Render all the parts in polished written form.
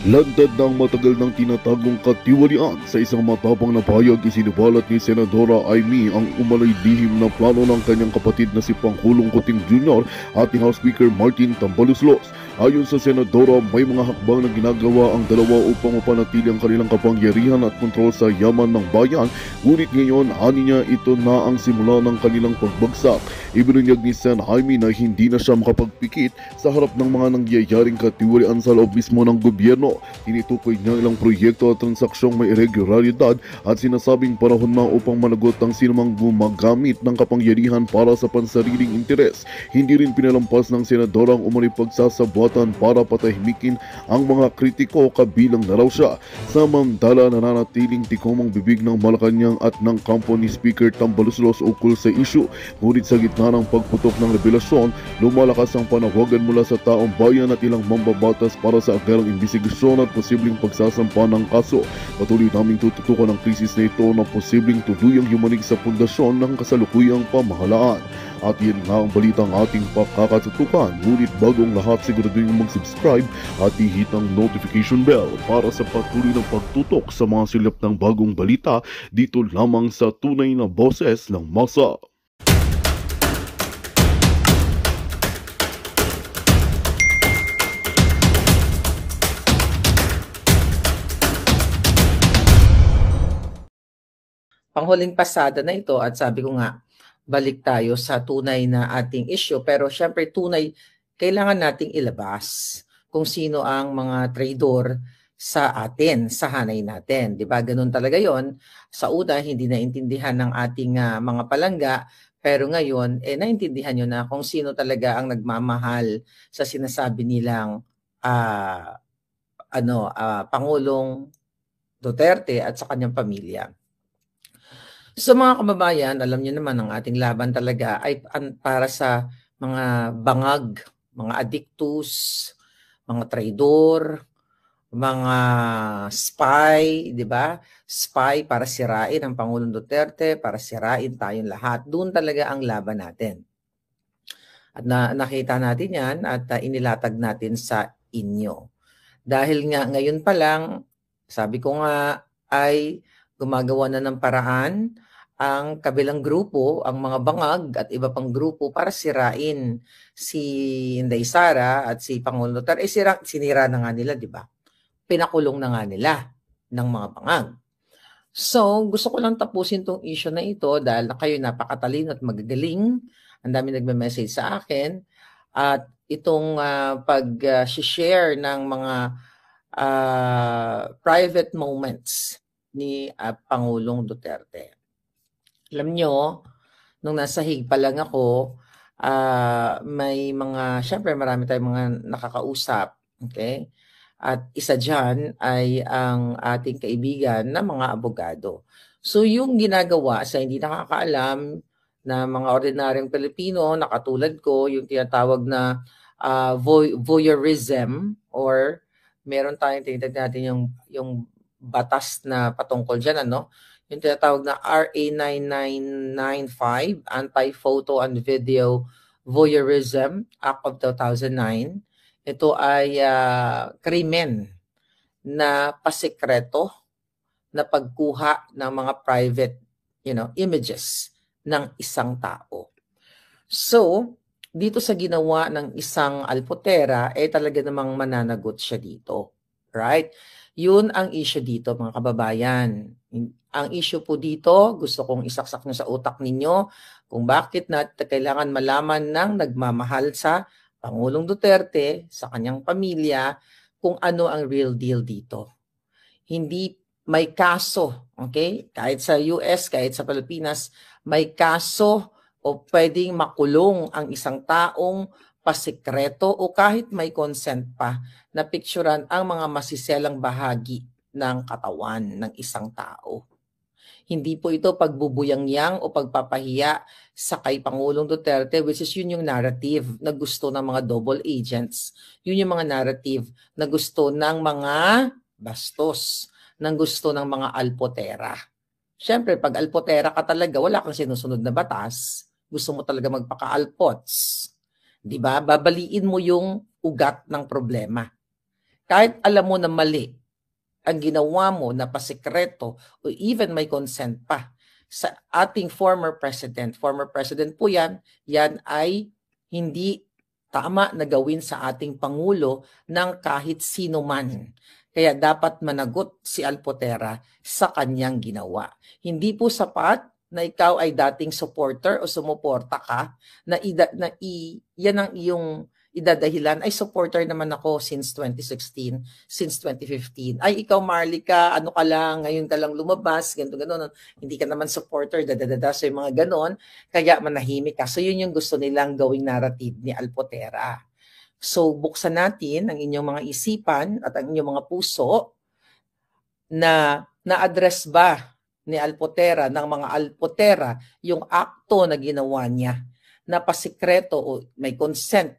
Lantad ng matagal ng tinatagong katiwalian sa isang matapang na pahayag isinubalat ni Senadora Amy ang umalay lihim na plano ng kanyang kapatid na si Pangulong Kuting Jr. at ni House Speaker Martin Tambaluslos. Ayon sa Senadora, may mga hakbang na ginagawa ang dalawa upang mapanatili ang kanilang kapangyarihan at kontrol sa yaman ng bayan, ngunit ngayon ani niya ito na ang simula ng kanilang pagbagsak. Ibinunyag ni Sen Jaime na hindi na siya makapagpikit sa harap ng mga nangyayaring katiwalian sa loob mismo ng gobyerno. Tinitukoy niya ilang proyekto at transaksyong may irregularidad at sinasabing panahon na upang managot ang sinumang gumagamit ng kapangyarihan para sa pansariling interes. Hindi rin pinalampas ng senadora ang umano'y pagsasabuatan para patahimikin ang mga kritiko, kabilang na raw siya. Samantala, nananatiling tikom ang bibig ng Malacanang at ng kampo ni Speaker Tambaluslos ukol sa isyu. Ngunit sa gitna ng pagputok ng revelasyon, lumalakas ang panawagan mula sa taong bayan at ilang mambabatas para sa agarang imbestigasyon at posibleng pagsasampa ng kaso. Patuloy naming tututukan ang krisis na ito na posibleng tuluyang yumanig sa pundasyon ng kasalukuyang pamahalaan. At yan nga ang balitang ating pakakatutukan. Ngunit bago ang lahat, siguraduhin mag-subscribe at ihit ang notification bell para sa patuloy ng pagtutok sa mga silap ng bagong balita dito lamang sa Tunay na Boses ng Masa. Panghuling pasada na ito at sabi ko nga, balik tayo sa tunay na ating issue. Pero syempre tunay, kailangan nating ilabas kung sino ang mga traidor sa atin, sa hanay natin. Diba? Ganun talaga yon. Sa una, hindi naintindihan ng ating mga palangga. Pero ngayon, naintindihan nyo na kung sino talaga ang nagmamahal sa sinasabi nilang Pangulong Duterte at sa kanyang pamilya. So mga kababayan, alam niyo naman ang ating laban talaga ay para sa mga bangag, mga addictus, mga traidor, mga spy, di ba? Spy para sirain ang Pangulong Duterte, para sirain tayong lahat. Doon talaga ang laban natin. At nakita natin yan at inilatag natin sa inyo. Dahil nga ngayon pa lang, sabi ko nga ay gumagawa na ng paraan ang kabilang grupo, ang mga bangag at iba pang grupo para sirain si Inday Sara at si Pangulong Duterte. Sinira na nga nila, di ba? Pinakulong na nga nila ng mga bangag. So, gusto ko lang tapusin tong issue na ito dahil kayo napakatalino at magagaling. Ang dami nagme-message sa akin. At itong pag-share ng mga private moments ni Pangulong Duterte. Alam nyo, nung nasa Hague pa lang ako, syempre marami tayong mga nakakausap, okay? At isa dyan ay ang ating kaibigan na mga abogado. So yung ginagawa sa hindi nakakaalam na mga ordinaryong Pilipino na katulad ko, yung tinatawag na voyeurism, or meron tayong tinatawag natin yung batas na patungkol dyan, yung tinatawag na RA 9995, Anti-Photo and Video Voyeurism Act of 2009. Ito ay krimen na pasikreto na pagkuha ng mga private images ng isang tao. So, dito sa ginawa ng isang alpotera, talaga namang mananagot siya dito. Right? Yun ang issue dito, mga kababayan. Ang issue po dito, gusto kong isaksak nyo sa utak ninyo kung bakit kailangan malaman ng nagmamahal sa Pangulong Duterte, sa kanyang pamilya, kung ano ang real deal dito. Hindi may kaso, okay? Kahit sa US, kahit sa Pilipinas, may kaso o pwedeng makulong ang isang taong pasikreto o kahit may consent pa na picturean ang mga masiselang bahagi ng katawan ng isang tao. Hindi po ito pagbubuyangyang o pagpapahiya sa kay Pangulong Duterte, which is yun yung narrative na gusto ng mga double agents. Yun yung mga narrative na gusto ng mga bastos, ng gusto ng mga alpotera. Siyempre, pag alpotera ka talaga, wala kang sinusunod na batas. Gusto mo talaga magpaka-alpots. Diba? Babaliin mo yung ugat ng problema. kahit alam mo na mali ang ginawa mo na pasikreto o even may consent pa sa ating former president po yan ay hindi tama na gawin sa ating Pangulo ng kahit sino man. Kaya dapat managot si Alpotera sa kanyang ginawa. Hindi po sapat na ikaw ay dating supporter o sumuporta ka yan ang iyong idadahilan ay supporter naman ako since 2016, since 2015. Ay ikaw Marlica, ano ka lang, ngayon ka lang lumabas, ganito gano'n. Hindi ka naman supporter, dadadada sa mga ganon, kaya manahimik ka. So yun yung gusto nilang gawing narrative ni Alpotera. So buksan natin ang inyong mga isipan at ang inyong mga puso na na-address ba ni Alpotera, ng mga Alpotera, yung akto na ginawa niya na pasikreto o may consent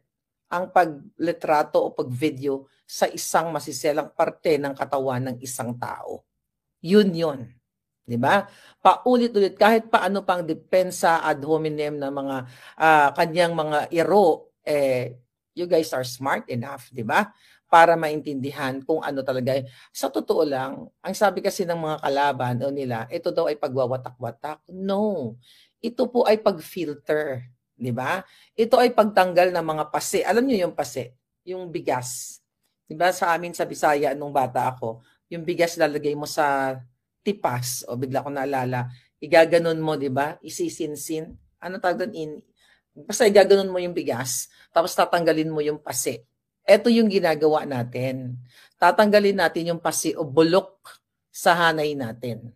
ang paglitrato o pagvideo sa isang masiselang parte ng katawan ng isang tao. Yun. Di ba? Paulit-ulit, kahit paano pang depensa ad hominem ng mga kanyang mga iro, you guys are smart enough, di ba? Para maintindihan kung ano talaga. Sa totoo lang, ang sabi kasi ng mga kalaban o nila, ito daw ay pagwawatak-watak. No. Ito po ay pag-filter. Di ba? Ito ay pagtanggal ng mga pase. Alam niyo yung pase? Yung bigas. Di ba sa amin sa Bisaya nung bata ako, yung bigas lalagay mo sa tipas, o bigla ko naalala, igaganon mo, di ba? Isisinsin. Ano tawag doon? Basta igaganon mo yung bigas, tapos tatanggalin mo yung pase. Ito yung ginagawa natin. Tatanggalin natin yung pase o bulok sa hanay natin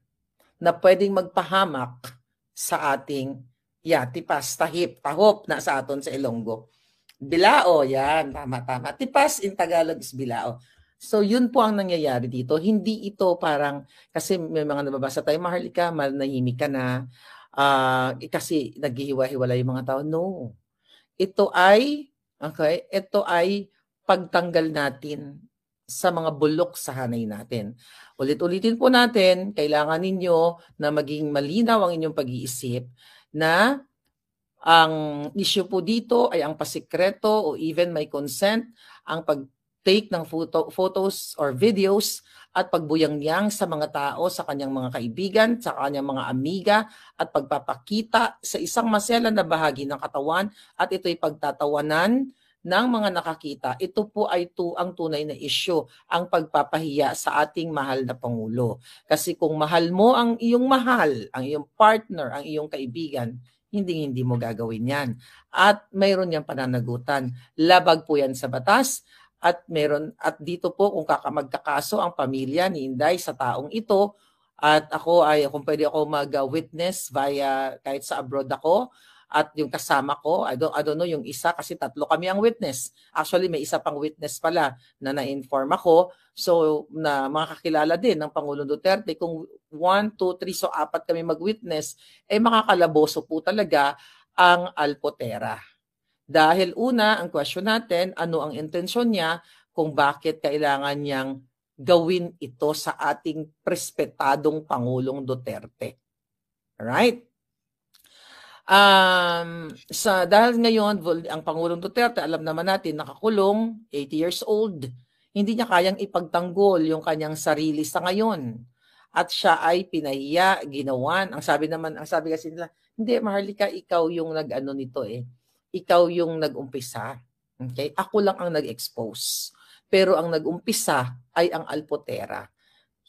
na pwedeng magpahamak sa ating tipas, tahop na sa aton sa Ilonggo. Bilao, yan, tama. Tipas in Tagalog is bilao. So yun po ang nangyayari dito. Hindi ito parang, kasi may mga nababasa tayo, Maharlika, manahimik ka na, kasi naghihiwa-hiwala yung mga tao. No. Ito ay pagtanggal natin sa mga bulok sa hanay natin. Ulit-ulitin po natin, kailangan ninyo na maging malinaw ang inyong pag-iisip na ang issue po dito ay ang pasikreto o even may consent, ang pag-take ng photos or videos at pagbuyangyang sa mga tao, sa kanyang mga kaibigan, sa kanyang mga amiga at pagpapakita sa isang maselan na bahagi ng katawan at ito'y pagtatawanan ng mga nakakita. Ito po ay ang tunay na issue, ang pagpapahiya sa ating mahal na Pangulo. Kasi kung mahal mo ang iyong mahal, ang iyong partner, ang iyong kaibigan, hindi mo gagawin yan. At mayroon niyang pananagutan. Labag po yan sa batas. At dito po kung magkakaso ang pamilya ni Inday sa taong ito, at kung pwede ako mag-witness via kahit sa abroad ako, at yung kasama ko, I don't know yung isa kasi tatlo kami ang witness. Actually, may isa pang witness pala na na-inform ako. So, na makakilala din ng Pangulong Duterte. Kung 1, 2, 3, so 4 kami mag-witness, makakalaboso po talaga ang Alpotera. Dahil una, ang question natin, ano ang intensyon niya, kung bakit kailangan niyang gawin ito sa ating respetadong Pangulong Duterte. Alright? Dahil ngayon, ang Pangulong Duterte, alam naman natin, nakakulong, 80 years old, hindi niya kayang ipagtanggol yung kanyang sarili sa ngayon. At siya ay pinahiya, ginawan. Ang sabi kasi nila, hindi, Maharlika, ikaw yung nag-ano nito Ikaw yung nag-umpisa. Okay? Ako lang ang nag-expose. Pero ang nag-umpisa ay ang Alpotera.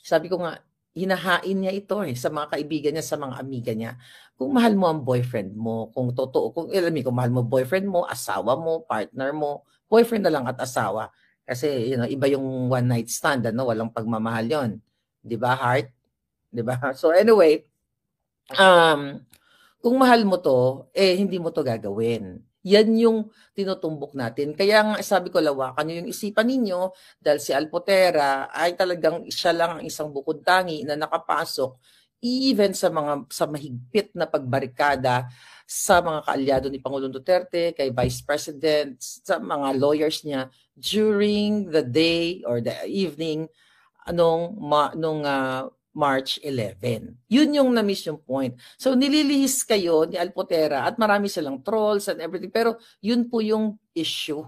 Sabi ko nga, hinahain niya ito sa mga kaibigan niya, sa mga amiga niya. Kung mahal mo ang boyfriend mo, kung totoo, kung mahal mo boyfriend mo, asawa mo, partner mo, boyfriend na lang at asawa. Kasi iba yung one night stand, walang pagmamahal yon. 'Di ba, heart? 'Di ba? So anyway, kung mahal mo to, hindi mo to gagawin. Yan yung tinutumbok natin. Kaya nga sabi ko, lawakan nyo yung isipan ninyo dahil si Alpotera ay talagang siya lang ang isang bukod tangi na nakapasok even sa mahigpit na pagbarikada sa mga kaalyado ni Pangulong Duterte, kay Vice President, sa mga lawyers niya during the day or the evening nung March 11. Yun yung na-miss yung point. So nililihis kayo ni Alpotera at marami silang trolls and everything, pero yun po yung issue.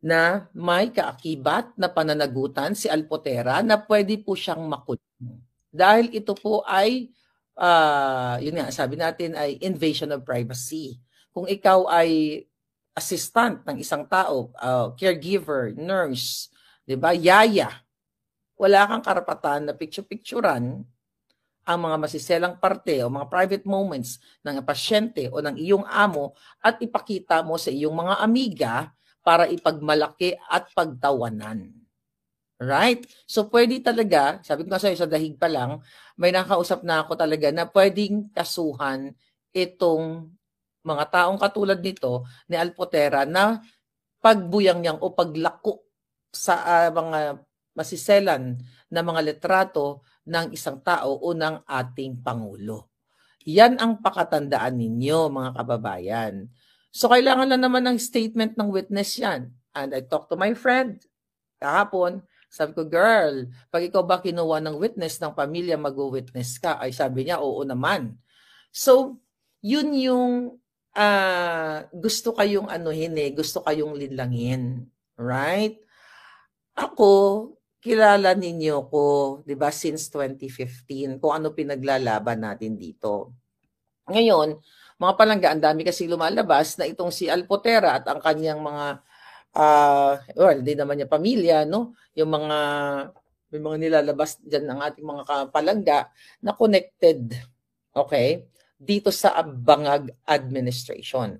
na may kaakibat na pananagutan si Alpotera na pwede po siyang makulong. Dahil ito po ay, yun nga, sabi natin ay invasion of privacy. Kung ikaw ay assistant ng isang tao, caregiver, nurse, 'di ba? Yaya. Wala kang karapatan na picture-picturean ang mga masiselang parte o mga private moments ng pasyente o ng iyong amo at ipakita mo sa iyong mga amiga para ipagmalaki at pagtawanan. Right? So pwede talaga, sabi ko nga sa'yo sa dahig pa lang, may nakausap na ako talaga na pwedeng kasuhan itong mga taong katulad nito ni Alpotera na pagbuyang-yang o paglako sa mga masiselan na mga litrato ng isang tao o ng ating Pangulo. Yan ang pakatandaan ninyo, mga kababayan. So kailangan lang naman ng statement ng witness yan. And I talked to my friend kahapon, sabi ko, girl, pag ikaw ba kinuha ng witness ng pamilya, mag-witness ka? Ay sabi niya, oo naman. So, yun yung gusto kayong anuhin gusto kayong linlangin. Right? Ako, kilala ninyo ko, 'di ba, since 2015, kung ano pinaglalaban natin dito. Ngayon, mga palangga, ang dami kasi lumalabas na itong si Alpotera at ang kanyang mga well, di naman niya pamilya, no? Yung may mga nilalabas diyan ng ating mga palangga na connected, okay, dito sa Bangag administration.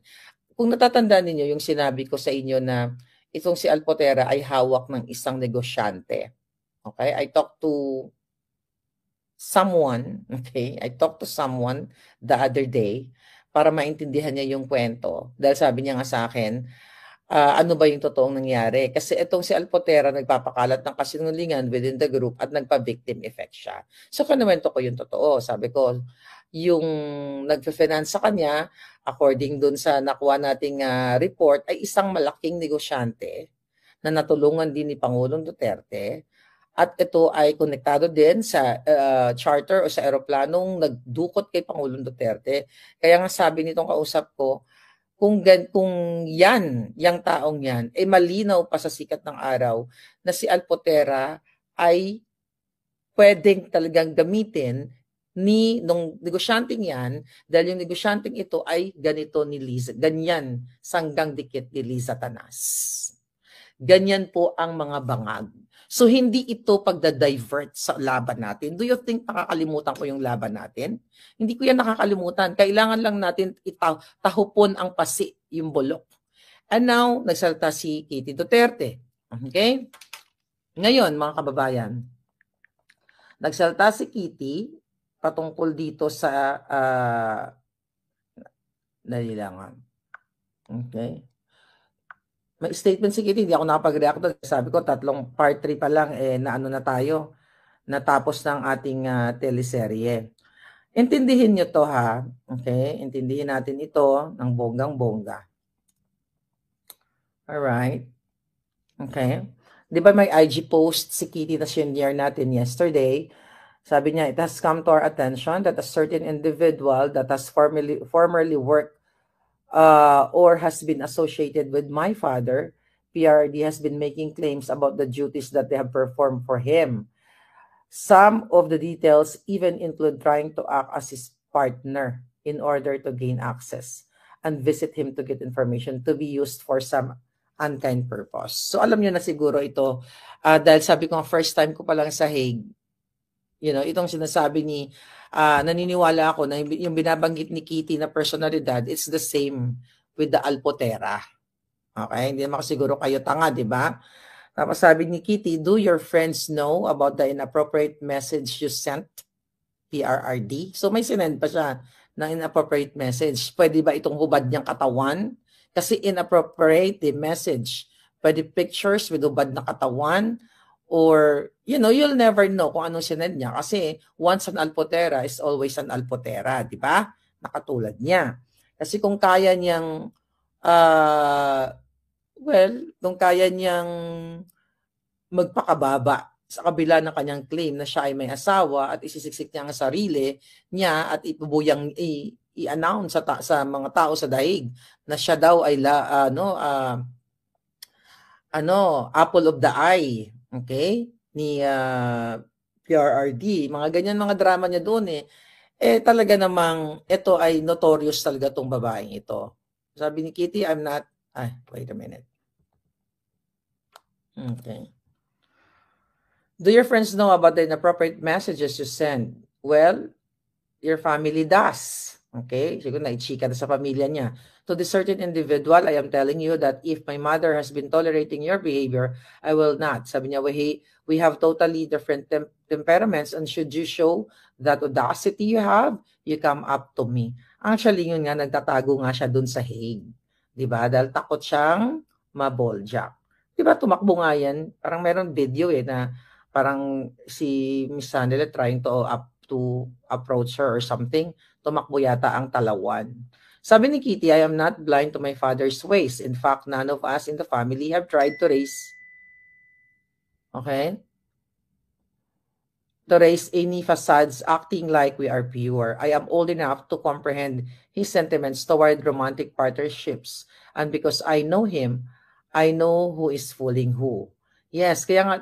Kung natatandaan niyo yung sinabi ko sa inyo na itong si Alpotera ay hawak ng isang negosyante. Okay? I talked to someone the other day para maintindihan niya yung kwento. Dahil sabi niya nga sa akin, ano ba yung totoong nangyari? Kasi itong si Alpotera nagpapakalat ng kasinungalingan within the group at nagpa-victim effect siya. So kinuwento ko yung totoo. Sabi ko, yung nagfe-finance sa kanya, according dun sa nakuha nating report, ay isang malaking negosyante na natulungan din ni Pangulong Duterte. At ito ay konektado din sa charter o sa eroplanong nagdukot kay Pangulong Duterte. Kaya nga sabi nitong kausap ko, kung yung taong yan, ay malinaw pa sa sikat ng araw na si Alpotera ay pwedeng talagang gamitin nung negosyanteng yan, dahil yung negosyanteng ito ay ganito ni Liza, ganyan, sanggang dikit ni Liza Tanas. Ganyan po ang mga bangag. So hindi ito pagda-divert sa laban natin. Do you think nakakalimutan ko yung laban natin? Hindi ko yan nakakalimutan. Kailangan lang natin tahupon ang pasi, yung bulok. And now, nagsalita si Kitty Duterte. Okay? Ngayon, mga kababayan, nagsalita si Kitty patungkol dito sa nalilangan. Okay? May statement si Kitty, hindi ako nakapag-react doon. Sabi ko, part 3 pa lang, naano na tayo, natapos ng ating teleserye. Intindihin nyo to ha, okay? Intindihin natin ito ng bonggang-bongga. Alright. Okay. Di ba may IG post si Kitty na shinare natin yesterday? Sabi niya, it has come to our attention that a certain individual that has formerly worked or has been associated with my father, PRD, has been making claims about the duties that they have performed for him. Some of the details even include trying to act as his partner in order to gain access and visit him to get information to be used for some unkind purpose. So alam niyo na siguro ito, dahil sabi ko first time ko pa lang sa Hague, itong sinasabi ni naniniwala ako na yung binabanggit ni Kitty na personalidad, it's the same with the Alpotera. Okay? Hindi naman siguro kayo tanga, di ba? Tapos sabi ni Kitty, do your friends know about the inappropriate message you sent? PRRD. So may sinend pa siya ng inappropriate message. Pwede ba itong hubad niyang katawan? Kasi inappropriate message. Pwede pictures with hubad na katawan, or, you'll never know kung anong sinend niya. Kasi once an Alpotera is always an Alpotera, di ba? Nakatulad niya. Kasi kung kaya niyang, kung kaya niyang magpakababa sa kabila ng kanyang claim na siya ay may asawa at isisiksik niya ang sarili niya at ipubuyang i-announce sa mga tao sa daig na siya daw ay apple of the eye, okay? Ni PRRD, mga ganyan mga drama niya doon eh. Talaga namang ito ay notorious talaga tong babaeng ito. Sabi ni Kitty, I'm not, wait a minute. Okay. Do your friends know about the inappropriate messages you send? Well, your family does. Okay? Siguro naichika na sa pamilya niya. To the certain individual, I am telling you that if my mother has been tolerating your behavior, I will not. Sabi niya, we have totally different temperaments, and should you show that audacity you have, you come up to me. Actually, yun nga, nagtatago nga siya dun sa Hague. Diba? Dahil takot siyang maboljak. Diba, tumakbo nga yan. Parang meron video na parang si Miss Sandela trying to approach her or something. Tumakbo yata ang talawan. Sabi ni Kitty, I am not blind to my father's ways. In fact, none of us in the family have tried to raise any facades acting like we are pure. I am old enough to comprehend his sentiments toward romantic partnerships. And because I know him, I know who is fooling who. Yes, kaya nga,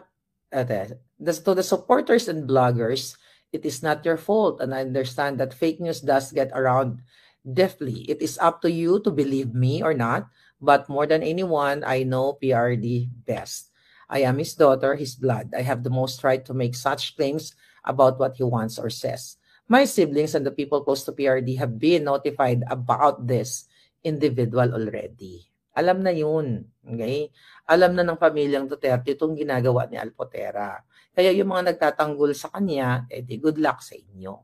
to the supporters and bloggers, it is not your fault. And I understand that fake news does get around deftly. It is up to you to believe me or not. But more than anyone, I know PRD best. I am his daughter, his blood. I have the most right to make such claims about what he wants or says. My siblings and the people close to PRD have been notified about this individual already. Alam na yun. Okay? Alam na ng pamilyang Duterte itong ginagawa ni Alpotera. Kaya yung mga nagtatanggol sa kanya, good luck sa inyo.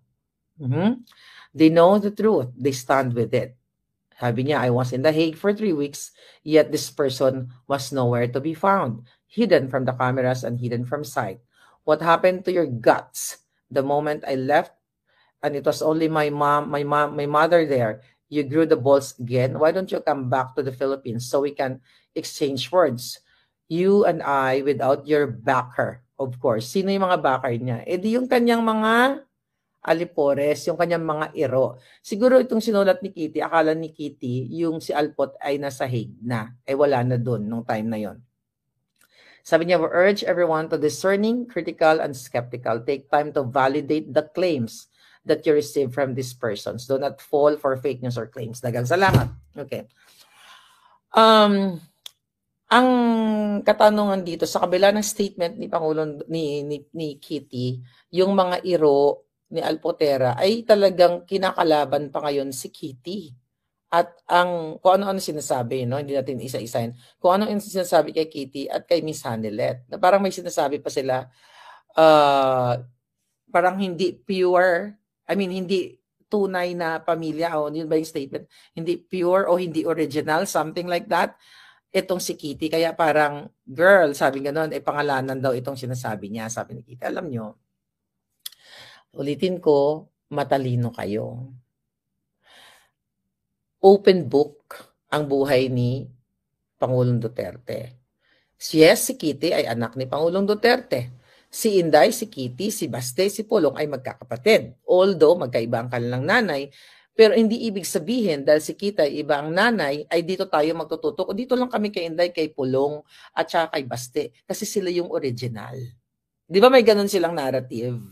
They know the truth. They stand with it. Sabi niya, I was in The Hague for 3 weeks, yet this person was nowhere to be found, hidden from the cameras and hidden from sight. What happened to your guts the moment I left? And it was only my mother there. You grew the balls again. Why don't you come back to the Philippines so we can exchange words? You and I, without your backer, of course. Sino yung mga backer niya? Di yung kanyang mga alipores, yung kanyang mga iro. Siguro itong sinulat ni Kitty, akala ni Kitty, yung si Alpot ay nasa Hague na. Wala na dun nung time na yon. Sabi niya, we urge everyone to discerning, critical, and skeptical. Take time to validate the claims that you receive from these persons. Do not fall for fake news or claims. Dagang salamat. Okay. Ang katanungan dito, sa kabila ng statement ni Pangulong ni Kitty, yung mga iro ni Alpotera ay talagang kinakalaban pa ngayon si Kitty. At kung ano-ano sinasabi, hindi natin isa-isahin. Kung ano-ano sinasabi kay Kitty at kay Miss Hanelet. Na parang may sinasabi pa sila, parang hindi pure, hindi tunay na pamilya, o yun ba yung statement? Hindi pure o hindi original, something like that. Itong si Kitty, kaya parang, girl, sabi gano'n, pangalanan daw itong sinasabi niya. Sabi ni Kitty, alam nyo, ulitin ko, matalino kayo. Open book ang buhay ni Pangulong Duterte. Yes, si Kitty ay anak ni Pangulong Duterte. Si Inday, si Kitty, si Baste, si Pulong ay magkakapatid. Although magkaiba ang kanilang nanay, pero hindi ibig sabihin dahil si Kitty ay iba ang nanay, ay dito tayo magtututok. Dito lang kami kay Inday, kay Pulong, at saka kay Baste. Kasi sila yung original. Di ba may ganun silang narrative?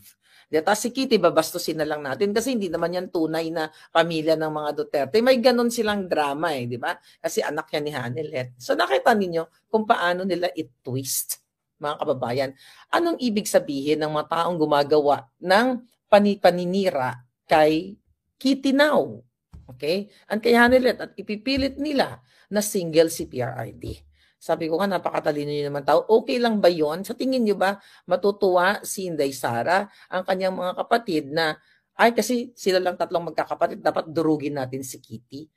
Tapos si Kitty, babastusin na lang natin kasi hindi naman yan tunay na pamilya ng mga Duterte. May ganun silang drama di ba? Kasi anak yan ni Hanelet. So nakita ninyo kung paano nila it-twist, mga kababayan. Anong ibig sabihin ng mga taong gumagawa ng paninira kay Kitty now? Okay? And kay Hanelet, at ipipilit nila na single si PRRD. Sabi ko nga, napakatalino nyo naman tao. Okay lang ba yon? Sa tingin nyo ba matutuwa si Inday Sara, ang kanyang mga kapatid na, kasi sila lang tatlong magkakapatid, dapat durugin natin si Kitty?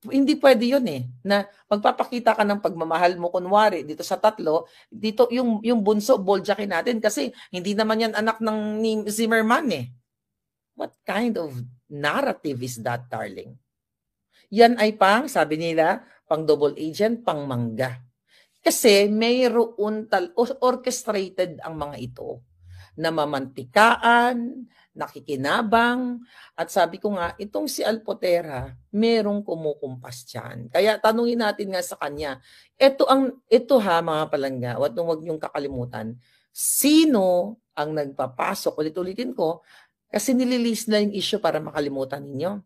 Hindi pwede yun na magpapakita ka ng pagmamahal mo, kunwari, dito sa tatlo, dito yung bunso, boljakin natin kasi hindi naman yan anak ni Zimmerman What kind of narrative is that, darling? Yan ay sabi nila, pang double agent, pang mangga. Kasi mayroon orchestrated ang mga ito. namamantikaan, nakikinabang, at sabi ko nga, itong si Alpotera, merong kumukumpas diyan. Kaya tanungin natin nga sa kanya, ito ha mga palangga, wag niyong kakalimutan, sino ang nagpapasok, ulit-ulitin ko, kasi nililist na yung issue para makalimutan ninyo.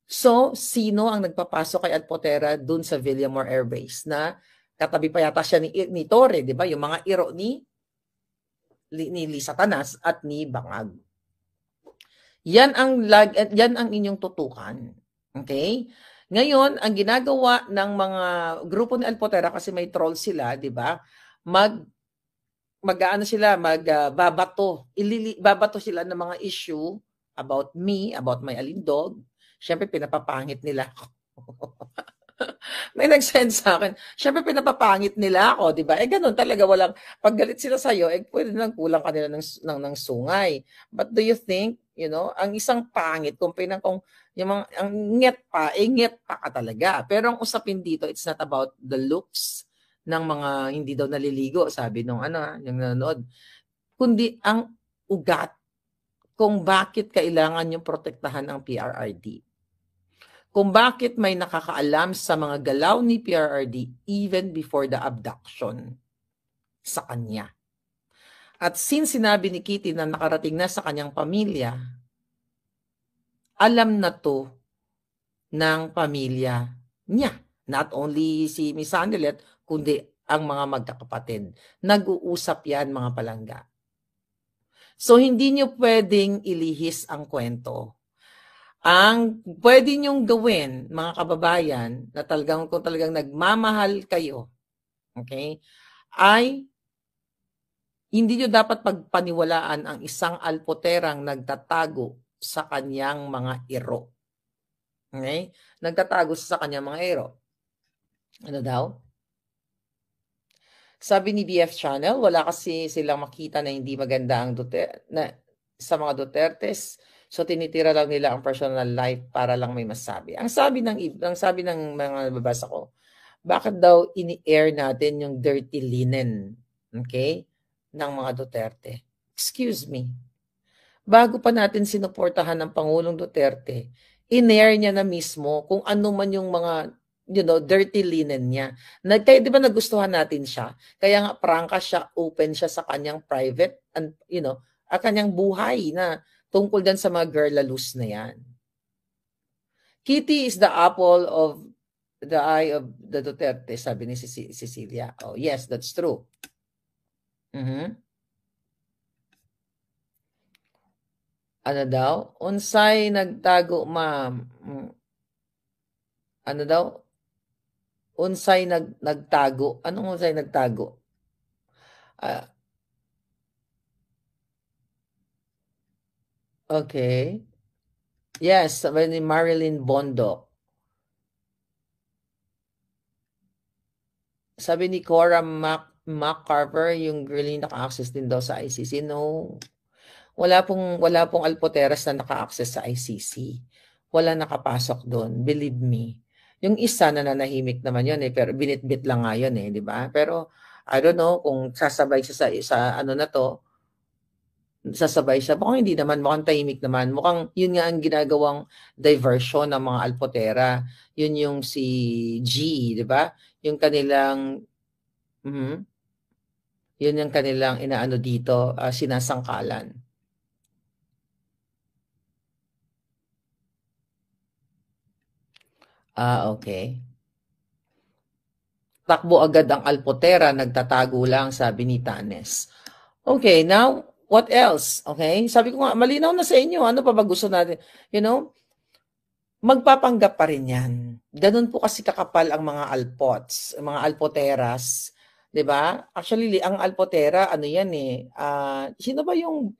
So, sino ang nagpapasok kay Alpotera dun sa Villamor Air Base na katabi pa yata siya ni Torre, di ba? Yung mga iro ni Satanas at ni Bangag. Yan ang inyong tutukan. Okay? Ngayon, ang ginagawa ng mga grupo ni Alpotera kasi may troll sila, di ba? Babato sila ng mga issue about me, about my alindog. Siyempre, pinapapangit nila ako. May nag-send sa akin, siyempre pinapapangit nila ako, di ba? Ganun talaga, pag galit sila sa'yo, pwede nang kulang kanila ng sungay. But do you think, ang isang pangit, kung ang nget pa ka talaga. Pero ang usapin dito, it's not about the looks ng mga hindi daw naliligo, sabi nung yung nanonood, kundi ang ugat kung bakit kailangan yung protektahan ng PRRD. Kung bakit may nakakaalam sa mga galaw ni PRRD even before the abduction sa kanya. At since sinabi ni Kitty na nakarating na sa kanyang pamilya, alam na to ng pamilya niya. Not only si Miss Andelet, kundi ang mga magkakapatid. Nag-uusap yan mga palangga. So hindi nyo pwedeng ilihis ang kwento. Ang pwede nyong gawin, mga kababayan, na kung talagang nagmamahal kayo, okay, ay hindi nyo dapat pagpaniwalaan ang isang Alpoterang nagtatago sa kanyang mga iro. Okay? Nagtatago sa kanyang mga iro. Ano daw? Sabi ni BF Channel, wala kasi silang makita na hindi maganda ang sa mga Dutertes. So tinitira lang nila ang personal life para lang may masabi. Ang sabi ng mga nababasa ko, bakit daw ini-air natin yung dirty linen, okay, ng mga Duterte? Excuse me. Bago pa natin sinuportahan ng Pangulong Duterte, in-air niya na mismo kung ano man yung mga dirty linen niya. Kaya di ba nagustuhan natin siya? Kaya nga prangka siya, open siya sa kanyang private and ang kanyang buhay na tungkol din sa mga girlalus na yan. Kitty is the apple of the eye of the Duterte, sabi ni Cecilia. Oh, yes, that's true. Ano daw? Unsay nagtago, ma'am? Ano daw? Unsay nagtago? Anong unsay nagtago? Okay. Yes, sabi ni Marilyn Bondo. Sabi ni Cora MacCarver, yung girl yung naka-access din daw sa ICC. No. Wala pong Alpoteras na naka-access sa ICC. Wala nakapasok doon, believe me. Yung isa nananahimik naman yun pero binitbit lang nga yun di ba? Pero I don't know kung sasabay siya sa ano na to, sasabay siya. Mukhang hindi naman, mukhang tahimik naman. Mukhang yun nga ang ginagawang diversion ng mga Alpotera. Yun yung si G, di ba? Yung kanilang, yun yung kanilang inaano dito, sinasangkalan. Okay. Takbo agad ang Alpotera, nagtatago lang, sabi ni Tanes. Okay, now, what else? Okay? Sabi ko nga, malinaw na sa inyo. Ano pa ba gusto natin? Magpapanggap pa rin yan. Ganun po kasi kakapal ang mga alpots, mga alpoteras. 'Di ba? Actually, ang Alpotera, ano yan sino ba yung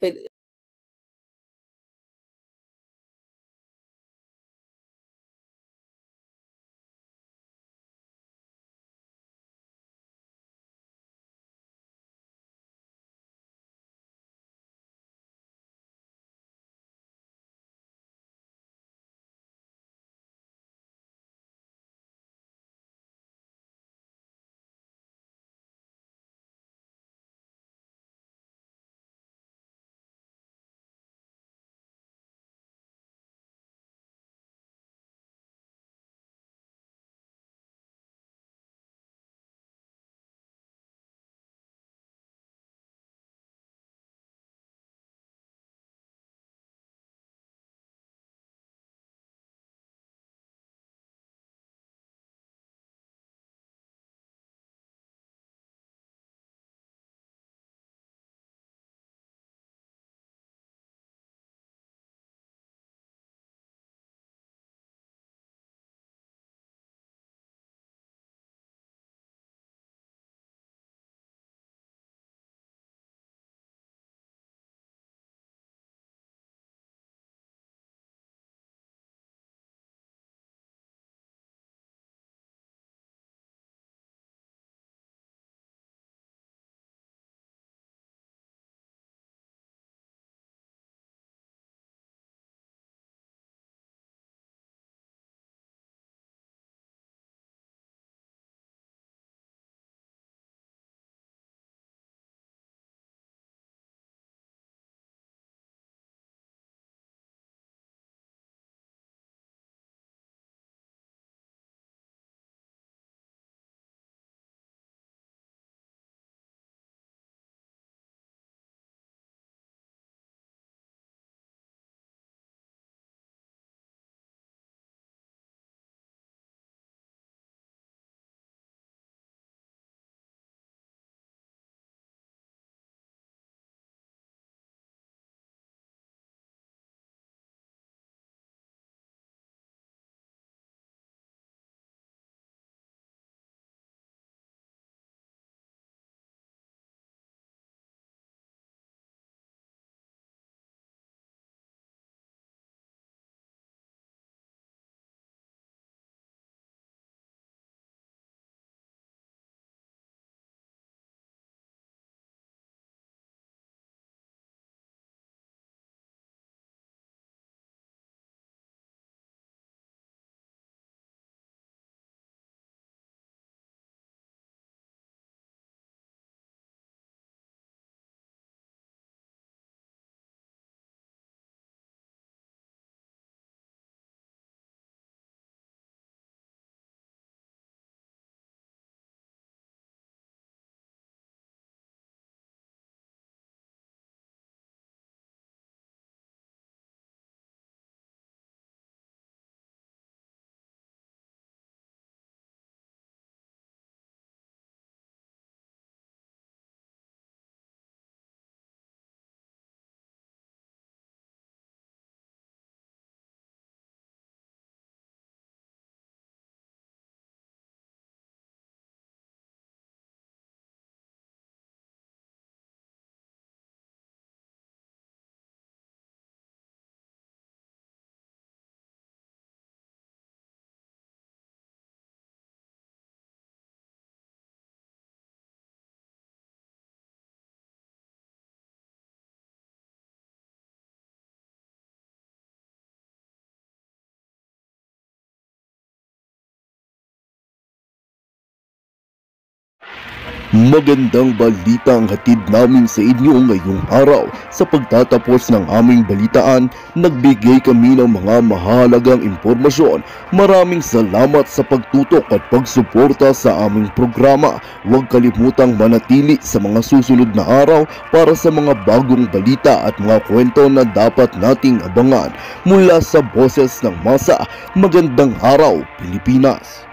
Magandang balita ang hatid namin sa inyo ngayong araw. Sa pagtatapos ng aming balitaan, nagbigay kami ng mga mahalagang impormasyon. Maraming salamat sa pagtutok at pagsuporta sa aming programa. Huwag kalimutang manatili sa mga susunod na araw para sa mga bagong balita at mga kwento na dapat nating abangan. Mula sa Boses ng Masa, magandang araw Pilipinas!